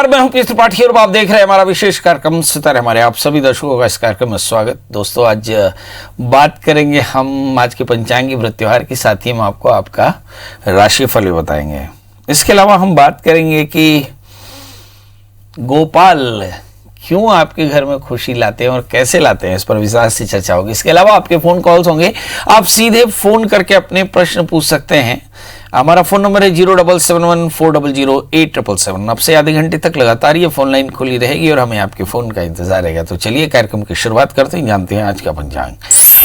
नमस्कार, मैं हूं पीएस त्रिपाठी और आप देख रहे हैं हमारा विशेष कार्यक्रम सितारे हमारे। आप सभी दर्शकों का इस कार्यक्रम में स्वागत। दोस्तों, आज बात करेंगे हम आज के पंचांगी व्रत त्योहार के साथ ही हम आपको आपका राशिफल भी बताएंगे। इसके अलावा हम बात करेंगे कि गोपाल क्यों आपके घर में खुशी लाते हैं और कैसे लाते हैं, इस पर विस्तार से चर्चा होगी। इसके अलावा आपके फोन कॉल्स होंगे, आप सीधे फोन करके अपने प्रश्न पूछ सकते हैं। हमारा फोन नंबर है 0771400877। अब से आधे घंटे तक लगातार ये फोन लाइन खुली रहेगी और हमें आपके फोन का इंतजार रहेगा। तो चलिए कार्यक्रम की शुरुआत करते हैं, जानते हैं आज का पंचांग।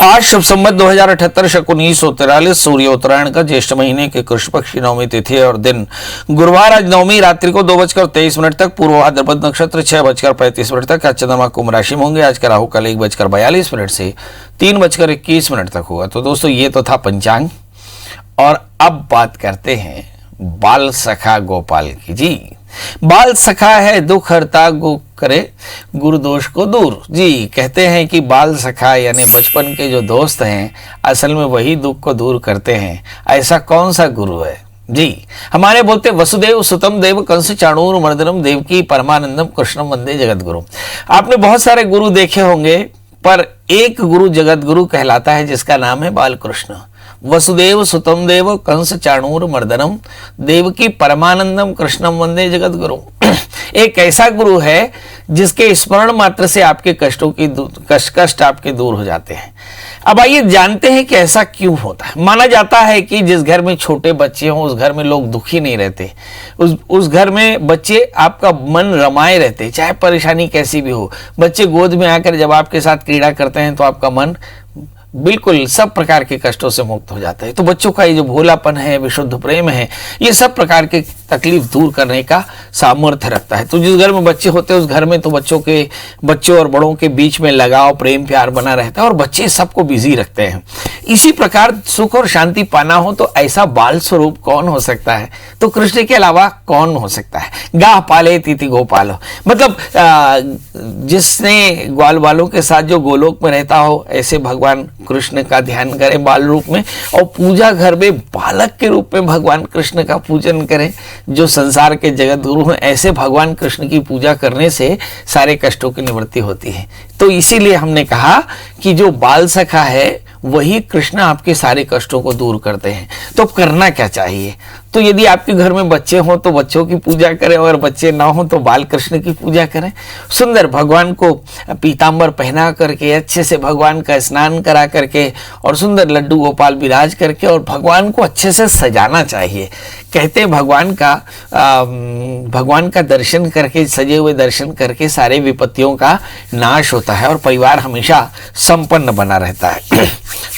आज शुभ संवत 2078 शक 1943 सूर्य उत्तरायण का ज्येष्ठ महीने के कृष्ण पक्ष की नवमी तिथि और दिन गुरुवार। आज नवमी रात्रि को 2:23 तक, पूर्व भाद्रपद नक्षत्र 6:35 तक। आज चंद्रमा कुंभ राशि में होंगे। आज का राहु काल 1:42 से 3:21 तक होगा। तो दोस्तों, ये तो था पंचांग और अब बात करते हैं बाल सखा गोपाल की। जी, बाल सखा है दुख हरता गो करे गुरु दोष को दूर। जी, कहते हैं कि बाल सखा यानी बचपन के जो दोस्त हैं असल में वही दुख को दूर करते हैं। ऐसा कौन सा गुरु है? जी, हमारे बोलते वसुदेव सुतम देव कंस चाणूर मर्दनम देवकी परमानंदम कृष्णम वंदे जगत गुरु। आपने बहुत सारे गुरु देखे होंगे, पर एक गुरु जगत गुरु कहलाता है जिसका नाम है बाल कृष्ण। वसुदेव सुतम देव कंस चाणूर मर्दनम देवकी परमानंदम कृष्णम वंदे जगत गुरु। एक ऐसा गुरु है जिसके स्मरण मात्र से आपके कष्टों की कष्ट आपके दूर हो जाते हैं। अब आइए जानते हैं कि ऐसा क्यों होता है। माना जाता है कि जिस घर में छोटे बच्चे हों उस घर में लोग दुखी नहीं रहते। उस घर में बच्चे आपका मन रमाए रहते, चाहे परेशानी कैसी भी हो। बच्चे गोद में आकर जब आपके साथ क्रीड़ा करते हैं तो आपका मन बिल्कुल सब प्रकार के कष्टों से मुक्त हो जाता है। तो बच्चों का ये जो भोलापन है, विशुद्ध प्रेम है, ये सब प्रकार के तकलीफ दूर करने का सामर्थ्य रखता है। तो जिस घर में बच्चे होते हैं उस घर में तो बच्चों और बड़ों के बीच में लगाव प्रेम प्यार बना रहता है और बच्चे सबको बिजी रखते हैं। इसी प्रकार सुख और शांति पाना हो तो ऐसा बाल स्वरूप कौन हो सकता है? तो कृष्ण के अलावा कौन हो सकता है? गाह पाले तिथि गोपालो, मतलब जिसने ग्वाल बालों के साथ जो गोलोक में रहता हो, ऐसे भगवान कृष्ण का ध्यान करें बाल रूप में और पूजा घर में बालक के रूप में भगवान कृष्ण का पूजन करें। जो संसार के जगत गुरु हैं, ऐसे भगवान कृष्ण की पूजा करने से सारे कष्टों की निवृत्ति होती है। तो इसीलिए हमने कहा कि जो बाल सखा है वही कृष्ण आपके सारे कष्टों को दूर करते हैं। तो करना क्या चाहिए? तो यदि आपके घर में बच्चे हों तो बच्चों की पूजा करें और बच्चे ना हो तो बाल कृष्ण की पूजा करें। सुंदर भगवान को पीतांबर पहना करके, अच्छे से भगवान का स्नान करा करके और सुंदर लड्डू गोपाल विराज करके और भगवान को अच्छे से सजाना चाहिए। कहते हैं भगवान का दर्शन करके, सजे हुए दर्शन करके सारे विपत्तियों का नाश होता है और परिवार हमेशा संपन्न बना रहता है।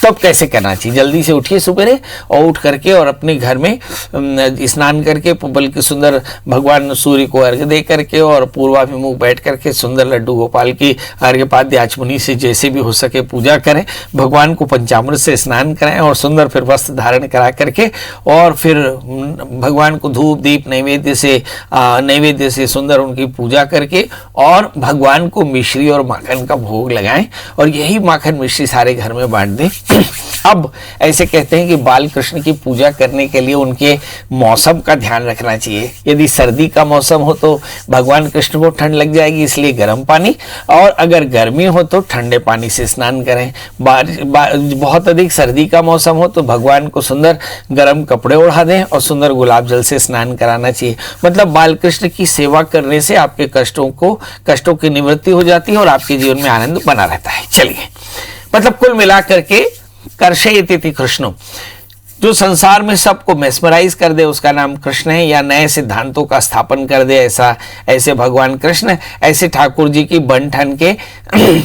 तब कैसे करना चाहिए? जल्दी से उठिए सुबह और उठ करके और अपने घर में स्नान करके, बल्कि सुंदर भगवान सूर्य को अर्घ्य दे करके और पूर्वाभिमुख बैठ करके सुंदर लड्डू गोपाल की अर्घ्यपाद्य आचमनी से जैसे भी हो सके पूजा करें। भगवान को पंचामृत से स्नान कराएं और सुंदर फिर वस्त्र धारण करा करके और फिर भगवान को धूप दीप नैवेद्य से सुंदर उनकी पूजा करके और भगवान को मिश्री और माखन का भोग लगाएं और यही माखन मिश्री सारे घर में बांट दें। अब ऐसे कहते हैं कि बाल कृष्ण की पूजा करने के लिए उनके मौसम का ध्यान रखना चाहिए। यदि सर्दी का मौसम हो तो भगवान कृष्ण को ठंड लग जाएगी, इसलिए गर्म पानी, और अगर गर्मी हो तो ठंडे पानी से स्नान करें। बहुत अधिक सर्दी का मौसम हो तो भगवान को सुंदर गर्म कपड़े ओढ़ा दें और सुंदर गुलाब जल से स्नान कराना चाहिए। मतलब बाल कृष्ण की सेवा करने से आपके कष्टों की निवृत्ति हो जाती है और आपके जीवन में आनंद बना रहता है। चलिए, मतलब कुल मिलाकर के कर्षयति कृष्ण, जो संसार में सबको मेस्मराइज कर दे उसका नाम कृष्ण है, या नए सिद्धांतों का स्थापन कर दे ऐसे भगवान कृष्ण। ऐसे ठाकुर जी की बन ठन के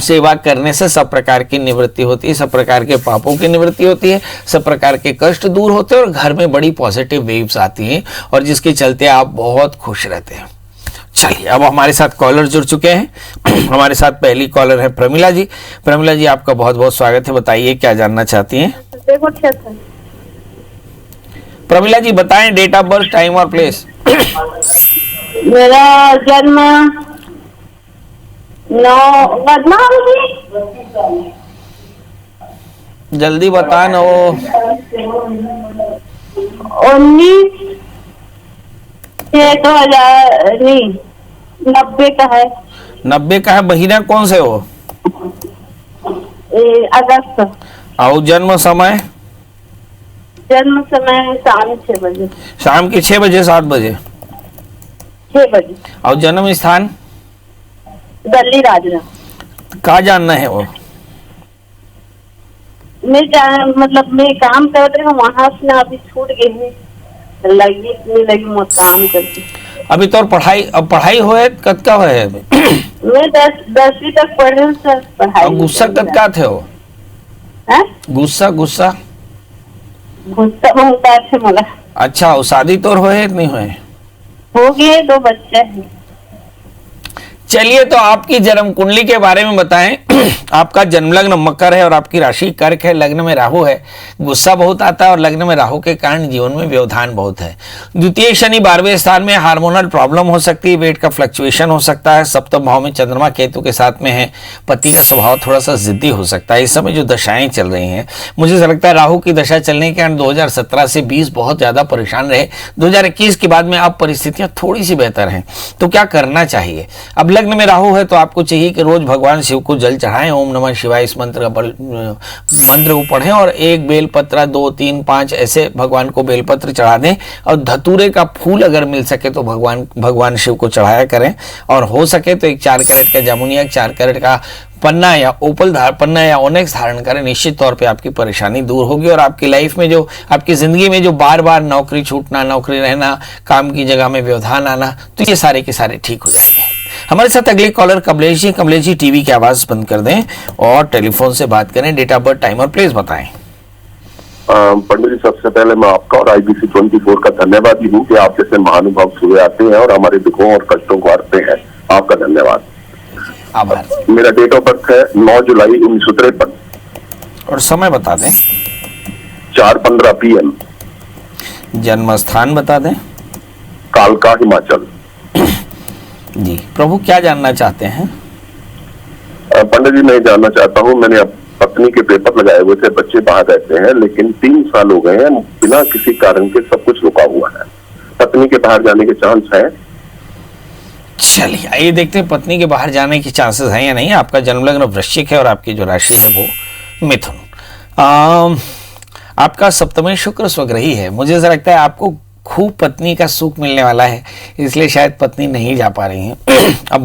सेवा करने से सब प्रकार की निवृत्ति होती है, सब प्रकार के पापों की निवृत्ति होती है, सब प्रकार के कष्ट दूर होते हैं और घर में बड़ी पॉजिटिव वेव्स आती हैं और जिसके चलते आप बहुत खुश रहते हैं। चलिए, अब हमारे साथ कॉलर जुड़ चुके हैं। हमारे साथ पहली कॉलर है प्रमिला जी। प्रमिला जी, आपका बहुत बहुत स्वागत है। बताइए क्या जानना चाहती हैं? प्रमिला जी बताएं, डेट ऑफ बर्थ, टाइम और प्लेस। मेरा जन्म 9 जल्दी बता ना। 19 2000 नहीं 90 का है। 90 का है। महीना कौन से हो? अगस्त। और जन्म समय? जन्म समय शाम 6 बजे। शाम के 6 बजे 7 बजे? 6 बजे। और जन्म स्थान? दिल्ली राजरा। कहाँ जानना है वो? मतलब मैं काम कर रही हूँ वहाँ से ना, अभी छूट गई है, लगी इतनी लगी मैं काम करती। अभी तो और पढ़ाई, अब पढ़ाई होए कद का होए अभी? मैं 10वीं तक पढ़े हूँ सर। पढ़ाई और गुस्सा कद का थे हो? गुस्सा गुस्सा गुस्सा बहुत है मला। अच्छा, वो शादी तो होए नहीं होए? हो गए, 2 बच्चे हैं। चलिए, तो आपकी जन्म कुंडली के बारे में बताएं। आपका जन्म लग्न मकर है और आपकी राशि कर्क है, लग्न में राहु है, गुस्सा बहुत आता है और लग्न में राहु के कारण जीवन में व्यवधान बहुत है। द्वितीय शनि 12वें स्थान में, हार्मोनल प्रॉब्लम हो सकती है, वेट का फ्लक्चुएशन हो सकता है। सप्तम भाव में चंद्रमा केतु के साथ में है। पति का स्वभाव थोड़ा सा जिद्दी हो सकता है। इस समय जो दशाएं चल रही हैं, मुझे ऐसा लगता है राहु की दशा चलने के कारण 2017 से 20 बहुत ज्यादा परेशान रहे। 2021 के बाद में अब परिस्थितियां थोड़ी सी बेहतर हैं। तो क्या करना चाहिए? अब लग्न में राहु है तो आपको चाहिए कि रोज भगवान शिव को जल चढ़ाएं, ओम नमः शिवाय इस मंत्र को पढ़ें और एक बेलपत्र 2 3 5 ऐसे भगवान को बेलपत्र चढ़ा दें। और धतूरे का फूल अगर मिल सके तो भगवान शिव को चढ़ाया करें। और हो सके तो एक 4 कैरेट का जामुनिया, 4 कैरेट का पन्ना या पन्ना या ओनेक्स धारण करें। निश्चित तौर पे आपकी परेशानी दूर होगी और आपकी लाइफ में जो, आपकी जिंदगी में जो बार बार नौकरी छूटना, नौकरी रहना, काम की जगह में व्यवधान आना, तो ये सारे के सारे ठीक हो जाएंगे। हमारे साथ अगले कॉलर कमलेश जी। कमलेश जी, टीवी की आवाज बंद कर दें और टेलीफोन से बात करें। डेट ऑफ बर्थ, टाइम और प्लेस बताएं। पंडित जी, सबसे पहले मैं आपका और IBC 24 का धन्यवादी हूँ कि आप जैसे महानुभाव सुबह आते हैं और हमारे दुखों और कष्टों को हरते हैं। आपका धन्यवाद, आभार। मेरा डेट ऑफ बर्थ है 9 जुलाई 1953 और समय बता दें। 4:15 PM। जन्म स्थान बता दें। कालका, हिमाचल। जी प्रभु, क्या जानना चाहते हैं? पंडित जी, मैं जानना चाहता हूँ, मैंने पत्नी के पेपर लगाए हुए थे, बच्चे बाहर रहते हैं, लेकिन 3 साल हो गए हैं बिना किसी कारण के सब कुछ रुका हुआ है। पत्नी के बाहर जाने के चांस है? चलिए आइए देखते हैं पत्नी के बाहर जाने की चांसेस हैं या नहीं। आपका जन्म लग्न वृश्चिक है और आपकी जो राशि है वो मिथुन। आपका सप्तमें शुक्र स्वग्रही है। मुझे ऐसा लगता है आपको खूब पत्नी का सुख मिलने वाला है, इसलिए शायद पत्नी नहीं जा पा रही हैं। अब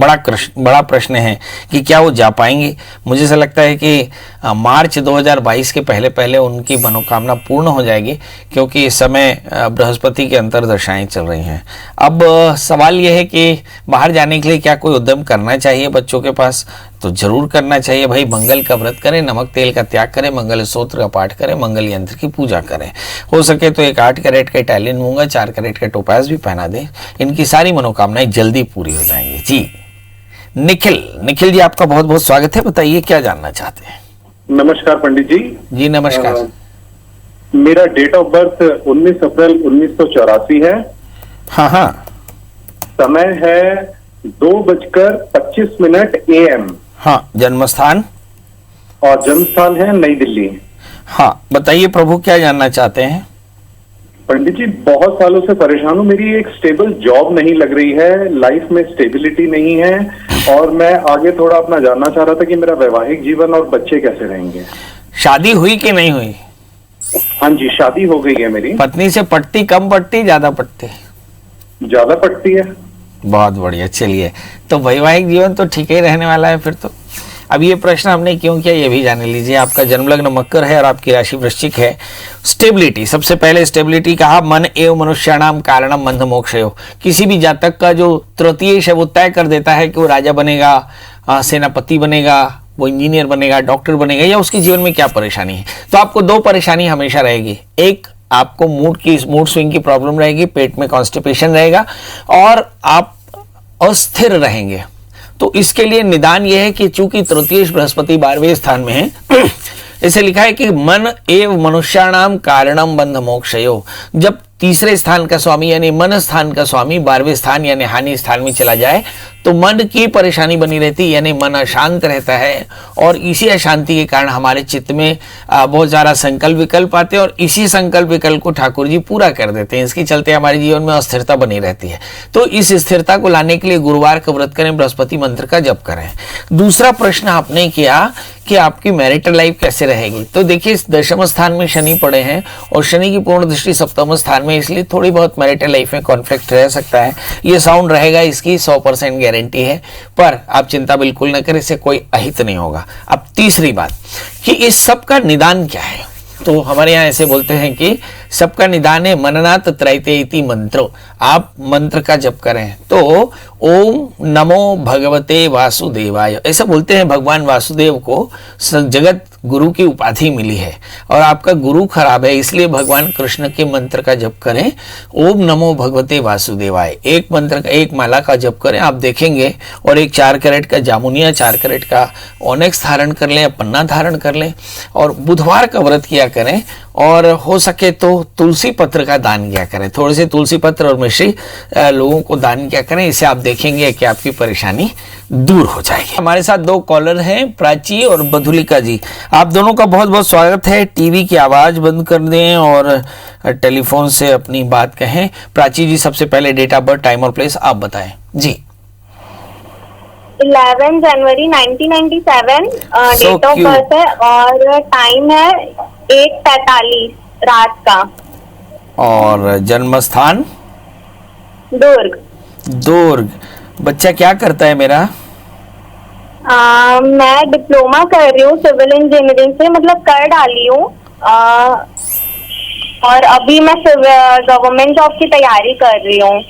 बड़ा प्रश्न है कि क्या वो जा पाएंगी। मुझे ऐसा लगता है कि मार्च 2022 के पहले उनकी मनोकामना पूर्ण हो जाएगी, क्योंकि इस समय बृहस्पति की अंतर्दशाएं चल रही हैं। अब सवाल यह है कि बाहर जाने के लिए क्या कोई उद्यम करना चाहिए बच्चों के पास? तो जरूर करना चाहिए भाई। मंगल का व्रत करें, नमक तेल का त्याग करें, मंगल स्तोत्र का पाठ करें, मंगल यंत्र की पूजा करें। हो सके तो एक 8 कैरेट का इटालियन मूंगा, 4 कैरेट का टोपाज भी पहना दें। इनकी सारी मनोकामनाएं जल्दी पूरी हो जाएंगी। जी निखिल जी, आपका बहुत बहुत स्वागत है। बताइए क्या जानना चाहते हैं? नमस्कार पंडित जी। जी नमस्कार। मेरा डेट ऑफ बर्थ 19 अप्रैल 1984 है। हाँ। समय है 2:25 AM। हाँ, जन्म स्थान? और जन्म स्थान है नई दिल्ली। हाँ, बताइए प्रभु क्या जानना चाहते हैं? पंडित जी, बहुत सालों से परेशान हूँ। मेरी एक स्टेबल जॉब नहीं लग रही है, लाइफ में स्टेबिलिटी नहीं है, और मैं आगे थोड़ा अपना जानना चाह रहा था कि मेरा वैवाहिक जीवन और बच्चे कैसे रहेंगे। शादी हुई कि नहीं हुई? हाँ जी, शादी हो गई है मेरी। पत्नी से पटती, कम पटती, ज्यादा पटती? ज्यादा पटती है। बहुत बढ़िया। चलिए, तो वैवाहिक जीवन तो ठीक ही रहने वाला है फिर तो। अब ये प्रश्न हमने क्यों किया ये भी जान लीजिए। आपका जन्म लग्न मकर है और आपकी राशि वृश्चिक है। स्टेबिलिटी, सबसे पहले स्टेबिलिटी कहा, मन एव मनुष्याणाम कारणम बंध मोक्षयो। किसी भी जातक का जो तृतीयेश है वो तय कर देता है कि वो राजा बनेगा, सेनापति बनेगा, वो इंजीनियर बनेगा, डॉक्टर बनेगा, या उसके जीवन में क्या परेशानी है। तो आपको 2 परेशानी हमेशा रहेगी। एक, आपको मूड स्विंग की प्रॉब्लम रहेगी, पेट में कॉन्स्टिपेशन रहेगा और आप अस्थिर रहेंगे। तो इसके लिए निदान यह है कि चूंकि तृतीय बृहस्पति 12वें स्थान में है, इसे लिखा है कि मन एव मनुष्याणाम कारणम बंध मोक्षयो। जब तीसरे स्थान का स्वामी यानी मन स्थान का स्वामी 12वें स्थान यानी हानि स्थान में चला जाए तो मन की परेशानी बनी रहती है, यानी मन अशांत रहता है और इसी अशांति के कारण हमारे चित्त में बहुत ज़्यादा संकल्प विकल्प आते हैं और इसी संकल्प विकल्प को ठाकुर जी पूरा कर देते हैं। इसके चलते हमारे जीवन में अस्थिरता बनी रहती है। तो इस स्थिरता को लाने के लिए गुरुवार का व्रत करें, बृहस्पति मंत्र का जप करें। दूसरा प्रश्न आपने किया कि आपकी मैरिटल लाइफ कैसे रहेगी, तो देखिए इस दशम स्थान में शनि पड़े हैं और शनि की पूर्ण दृष्टि सप्तम स्थान में, इसलिए थोड़ी बहुत मैरिटल लाइफ में कॉन्फ्लिक्ट रह सकता है। ये साउंड रहेगा, इसकी 100% गारंटी है, पर आप चिंता बिल्कुल न करें, इससे कोई अहित नहीं होगा। अब तीसरी बात कि इस सब का निदान क्या है, तो हमारे यहाँ ऐसे बोलते हैं कि सबका निदान है मननात् त्रैते इति मंत्रो। आप मंत्र का जप करें तो ओम नमो भगवते वासुदेवाय, ऐसा बोलते हैं। भगवान वासुदेव को जगत गुरु की उपाधि मिली है और आपका गुरु खराब है, इसलिए भगवान कृष्ण के मंत्र का जप करें, ओम नमो भगवते वासुदेवाय। एक मंत्र का, एक माला का जप करें, आप देखेंगे। और एक 4 कैरेट का जामुनिया, 4 कैरेट का ऑनेक्स धारण कर लें या पन्ना धारण कर लें और बुधवार का व्रत किया करें और हो सके तो तुलसी पत्र का दान किया करें। थोड़े से तुलसी पत्र और मिश्री लोगों को दान किया करें, इससे आप देखेंगे कि आपकी परेशानी दूर हो जाएगी। हमारे साथ 2 कॉलर हैं, प्राची और मधुलिका जी। आप दोनों का बहुत बहुत स्वागत है। टीवी की आवाज बंद कर दें और टेलीफोन से अपनी बात कहें। प्राची जी, सबसे पहले डेट ऑफ बर्थ, टाइम और प्लेस आप बताएं जी। 11 जनवरी 1997 डेट ऑफ बर्थ है और टाइम है 1:45 रात का। और जन्म स्थान दुर्ग। दुर्ग। बच्चा क्या करता है मेरा? मैं डिप्लोमा कर रही हूँ सिविल इंजीनियरिंग से, मतलब कर डाली हूँ और अभी मैं गवर्नमेंट जॉब की तैयारी कर रही हूँ,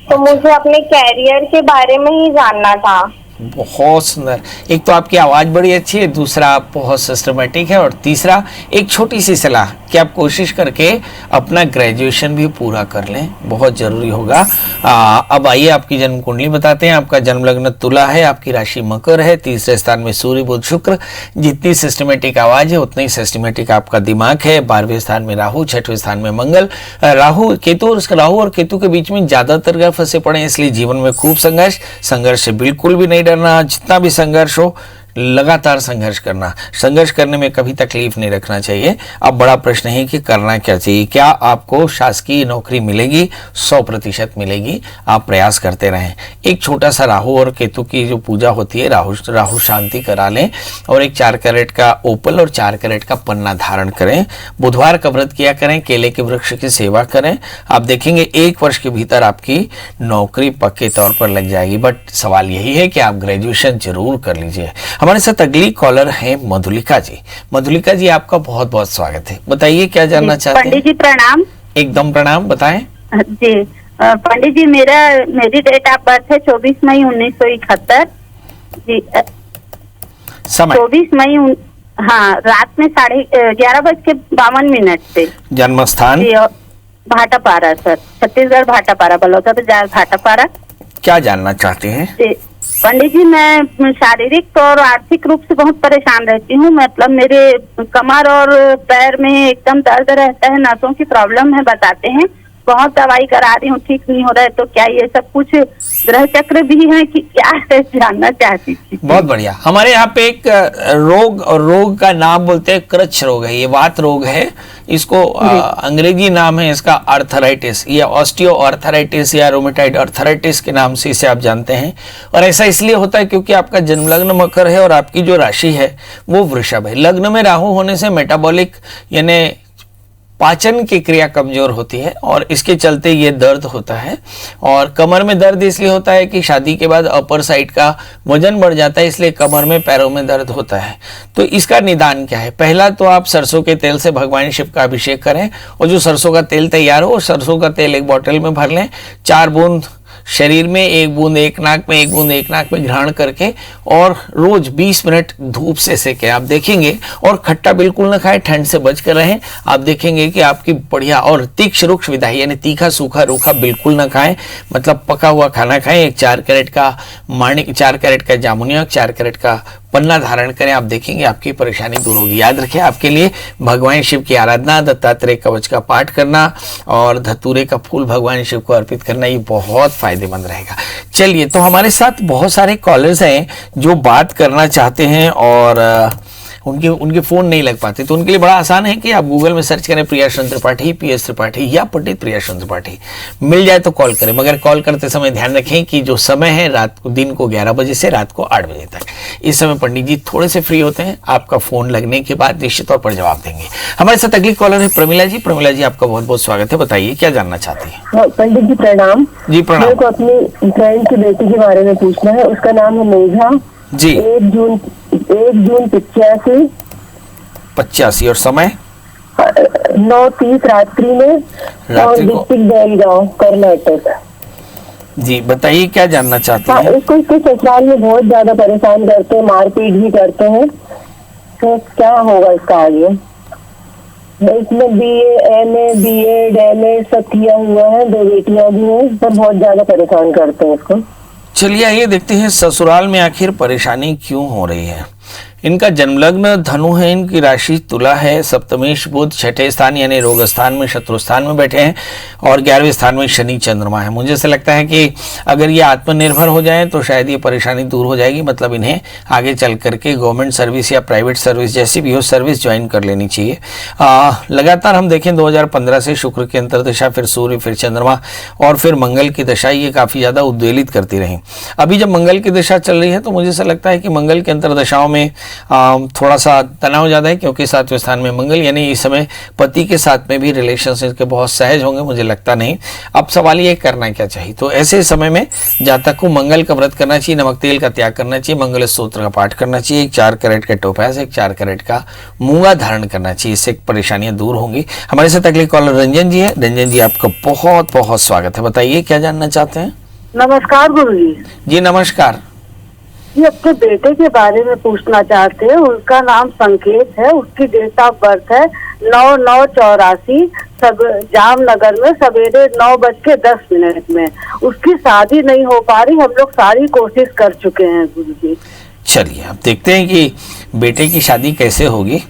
तो मुझे अपने कैरियर के बारे में ही जानना था। बहुत सुंदर। एक तो आपकी आवाज़ बड़ी अच्छी है, दूसरा आप बहुत सिस्टमेटिक है और तीसरा एक छोटी सी सलाह कि आप कोशिश करके अपना ग्रेजुएशन भी पूरा कर लें, बहुत ज़रूरी होगा। अब आइए आपकी जन्म कुंडली बताते हैं। आपका जन्म लग्न तुला है, आपकी राशि मकर है, तीसरे स्थान में सूर्य बुध शुक्र। जितनी सिस्टमेटिक आवाज़ है उतनी सिस्टमेटिक आपका दिमाग है। 12वें स्थान में राहु, 6वें स्थान में मंगल। राहु और केतु के बीच में ज़्यादातर ग्रह फंसे पड़े हैं, इसलिए जीवन में खूब संघर्ष से बिल्कुल भी नहीं डरना। जितना भी संघर्ष हो लगातार संघर्ष करना, संघर्ष करने में कभी तकलीफ नहीं रखना चाहिए। अब बड़ा प्रश्न है कि करना क्या चाहिए। क्या आपको शासकीय नौकरी मिलेगी? 100% मिलेगी, आप प्रयास करते रहें। एक छोटा सा राहु और केतु की जो पूजा होती है, राहु शांति करा लें और एक 4 कैरेट का ओपल और 4 कैरेट का पन्ना धारण करें। बुधवार का व्रत किया करें, केले के वृक्ष की सेवा करें। आप देखेंगे 1 वर्ष के भीतर आपकी नौकरी पक्के तौर पर लग जाएगी। बट सवाल यही है कि आप ग्रेजुएशन जरूर कर लीजिए। हमारे साथ अगली कॉलर है मधुलिका जी। मधुलिका जी, आपका बहुत बहुत स्वागत है। बताइए क्या जानना चाहते हैं? पंडित जी प्रणाम। एकदम प्रणाम, बताएं जी। पंडित जी, मेरी डेट ऑफ बर्थ है 24 मई 1971 जी। समय 24 मई हाँ, रात में 11:52 से। जन्म स्थान भाटापारा सर, छत्तीसगढ़ भाटापारा, बलौदा बाजार भाटापारा। क्या जानना चाहते हैं? पंडित जी, मैं शारीरिक और आर्थिक रूप से बहुत परेशान रहती हूँ। मतलब मेरे कमर और पैर में एकदम दर्द रहता है, नसों की प्रॉब्लम है बताते हैं। बहुत दवाई करा रही हूँ, ठीक नहीं हो रहा है। तो क्या ये सब कुछ ग्रह चक्र भी है कि क्या है, जानना चाहती थी। बहुत बढ़िया। हमारे यहाँ पे एक रोग का नाम बोलते हैं कृच्छ रोग है, ये वात रोग है। इसको अंग्रेजी नाम है इसका आर्थराइटिस या ऑस्टियो आर्थराइटिस या रोमेटाइड आर्थराइटिस के नाम से इसे आप जानते हैं। और ऐसा इसलिए होता है क्योंकि आपका जन्म लग्न मकर है और आपकी जो राशि है वो वृषभ है। लग्न में राहु होने से मेटाबॉलिक यानी पाचन की क्रिया कमजोर होती है और इसके चलते ये दर्द होता है। और कमर में दर्द इसलिए होता है कि शादी के बाद अपर साइड का वजन बढ़ जाता है, इसलिए कमर में पैरों में दर्द होता है। तो इसका निदान क्या है? पहला तो आप सरसों के तेल से भगवान शिव का अभिषेक करें और जो सरसों का तेल तैयार हो, सरसों का तेल एक बोतल में भर लें, 4 बूंद शरीर में, 1 बूंद एक नाक में, 1 बूंद एक नाक में ग्रहण करके और रोज 20 मिनट धूप से सेकें। आप देखेंगे, और खट्टा बिल्कुल न खाएं, ठंड से बच कर रहें। आप देखेंगे कि आपकी बढ़िया। और तीक्ष्ण रुक्ष विधाई यानी तीखा सूखा रूखा बिल्कुल न खाएं, मतलब पका हुआ खाना खाएं। एक 4 कैरेट का माणिक, 4 कैरेट का जामुनिया, 4 कैरेट का पन्ना धारण करें, आप देखेंगे आपकी परेशानी दूर होगी। याद रखें, आपके लिए भगवान शिव की आराधना, दत्तात्रेय कवच का पाठ करना और धतूरे का फूल भगवान शिव को अर्पित करना, ये बहुत फायदेमंद रहेगा। चलिए, तो हमारे साथ बहुत सारे कॉलर्स हैं जो बात करना चाहते हैं और उनके फोन नहीं लग पाते, तो उनके लिए बड़ा आसान है कि आप गूगल में सर्च करें प्रियाश्रम त्रिपाठी, PS त्रिपाठी या पंडित प्रियाश्रम त्रिपाठी, मिल जाए तो कॉल करें। मगर कॉल करते समय ध्यान रखें कि जो समय है रात को, दिन को 11 बजे से रात को 8 बजे तक, इस समय पंडित जी थोड़े से फ्री होते हैं। आपका फोन लगने के बाद निश्चित तौर पर जवाब देंगे। हमारे साथ अगली कॉलर है प्रमिला जी। प्रमिला जी, आपका बहुत बहुत स्वागत है, बताइए क्या जानना चाहती है। पंडित जी प्रणाम। जी प्रणाम। मेरे को अपनी फ्रेंड की बेटी के बारे में पूछना है। उसका नाम है मेघा जी। 1 जून 85 और समय 9:30 रात्रि में और रात्रि को। डिस्ट्रिक्ट बेलगांव कर्नाटक। जी बताइए क्या जानना चाहते हाँ, हैं। इसको इसके ससुराल में बहुत ज्यादा परेशान करते हैं, मारपीट भी करते हैं, तो क्या होगा इसका आगे? इसमें BA MA BEd MA सब किया हुआ है, 2 बेटियां भी हैं, पर बहुत ज्यादा परेशान करते हैं इसको। चलिए आइए देखते हैं ससुराल में आखिर परेशानी क्यों हो रही है। इनका जन्मलग्न धनु है, इनकी राशि तुला है, सप्तमेश बुध 6ठे स्थान यानी रोग स्थान में, शत्रु स्थान में बैठे हैं और 11वें स्थान में शनि चंद्रमा है। मुझे ऐसा लगता है कि अगर ये आत्मनिर्भर हो जाएं तो शायद ये परेशानी दूर हो जाएगी। मतलब इन्हें आगे चल करके गवर्नमेंट सर्विस या प्राइवेट सर्विस जैसी भी हो सर्विस ज्वाइन कर लेनी चाहिए। लगातार हम देखें 2015 से शुक्र की अंतर्दशा, फिर सूर्य, फिर चंद्रमा और फिर मंगल की दशा, ये काफ़ी ज़्यादा उद्वेलित करती रही। अभी जब मंगल की दशा चल रही है तो मुझे ऐसा लगता है कि मंगल की अंतर्दशाओं में थोड़ा सा तनाव ज़्यादा है, क्योंकि 7वें स्थान में मंगल, यानी इस समय पति के साथ में भी रिलेशनशिप के बहुत सहज होंगे, मुझे लगता नहीं। अब सवाल ये करना क्या चाहिए, तो ऐसे समय में जातक को मंगल का व्रत करना चाहिए, नमक तेल का त्याग करना चाहिए, मंगल स्तोत्र का पाठ करना चाहिए, 4 कैरेट का टोपाज, 4 कैरेट का मूंगा धारण करना चाहिए, इससे परेशानियां दूर होंगी। हमारे साथ अगले कॉलर रंजन जी है। रंजन जी, आपका बहुत बहुत स्वागत है, बताइए क्या जानना चाहते हैं। नमस्कार गुरु जी। जी नमस्कार। ये अपने बेटे के बारे में पूछना चाहते हैं। उनका नाम संकेत है, उसकी डेट ऑफ बर्थ है 9/9/84, जामनगर में सवेरे 9:10 में। उसकी शादी नहीं हो पा रही, हम लोग सारी कोशिश कर चुके हैं गुरु जी। चलिए अब देखते हैं कि बेटे की शादी कैसे होगी।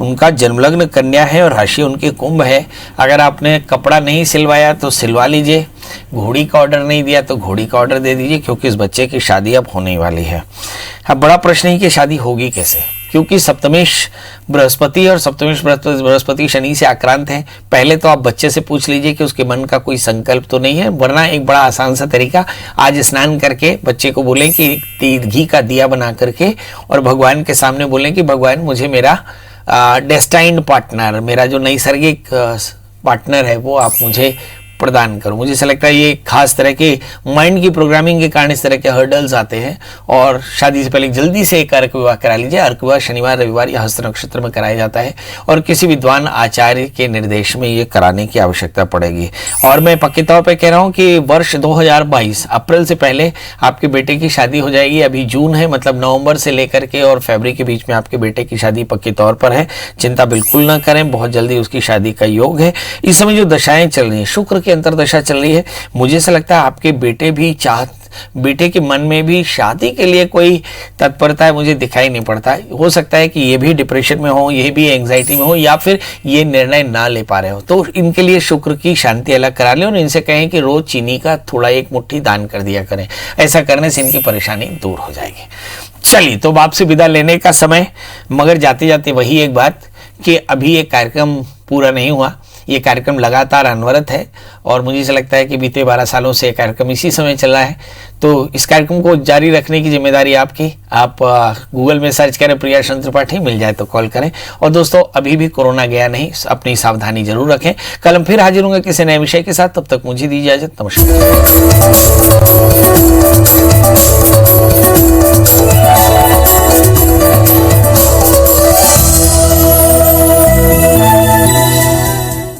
उनका जन्मलग्न कन्या है और राशि उनकी कुंभ है। अगर आपने कपड़ा नहीं सिलवाया तो सिलवा लीजिए, घोड़ी का ऑर्डर नहीं दिया तो घोड़ी का ऑर्डर दे दीजिए, क्योंकि इस बच्चे की शादी अब होने वाली है। अब बड़ा प्रश्न है कि शादी होगी कैसे, क्योंकि सप्तमेश बृहस्पति और सप्तमेश बृहस्पति शनि से आक्रांत है। पहले तो आप बच्चे से पूछ लीजिए कि उसके मन का कोई संकल्प तो नहीं है, वरना एक बड़ा आसान सा तरीका, आज स्नान करके बच्चे को बोलें कि घी का दिया बना करके और भगवान के सामने बोलें कि भगवान मुझे मेरा डेस्टाइन्ड पार्टनर, मेरा जो नैसर्गिक पार्टनर है वो आप मुझे प्रदान करो। मुझे ऐसा लगता है ये खास तरह के माइंड की प्रोग्रामिंग के कारण इस तरह के हर्डल्स आते हैं, और शादी से पहले जल्दी से एक अर्क विवाह करा लीजिए। अर्क विवाह शनिवार, रविवार या हस्त नक्षत्र में कराया जाता है और किसी विद्वान आचार्य के निर्देश में ये कराने की आवश्यकता पड़ेगी। और मैं पक्के तौर पर कह रहा हूँ कि वर्ष 2022 अप्रैल से पहले आपके बेटे की शादी हो जाएगी। अभी जून है, मतलब नवंबर से लेकर के और फरवरी के बीच में आपके बेटे की शादी पक्के तौर पर है। चिंता बिल्कुल ना करें, बहुत जल्दी उसकी शादी का योग है। इस समय जो दशाएं चल रही हैं, शुक्र की अंतर्दशा चल रही है, मुझे ऐसा लगता है आपके बेटे के मन में भी शादी के लिए कोई तत्परता है, मुझे दिखाई नहीं पड़ता है। हो सकता है कि ये भी डिप्रेशन में हो, ये भी एंग्जाइटी में हो, या फिर ये निर्णय ना ले पा रहे हो। तो इनके लिए शुक्र की शांति अलग करा लें और इनसे कहें कि रोज चीनी का थोड़ा 1 मुट्ठी दान कर दिया करें। ऐसा करने से इनकी परेशानी दूर हो जाएगी। चलिए, तो आपसे विदा लेने का समय, मगर जाते जाते वही एक बात कि अभी ये कार्यक्रम पूरा नहीं हुआ, ये कार्यक्रम लगातार अनवरत है और मुझे ऐसा लगता है कि बीते 12 सालों से ये कार्यक्रम इसी समय चल रहा है। तो इस कार्यक्रम को जारी रखने की जिम्मेदारी आपकी। आप गूगल में सर्च करें प्रियाश्रम त्रिपाठी, मिल जाए तो कॉल करें। और दोस्तों, अभी भी कोरोना गया नहीं, अपनी सावधानी जरूर रखें। कल हम फिर हाजिर होंगे किसी नए विषय के साथ, तब तक मुझे दीजिए इजाजत। नमस्कार।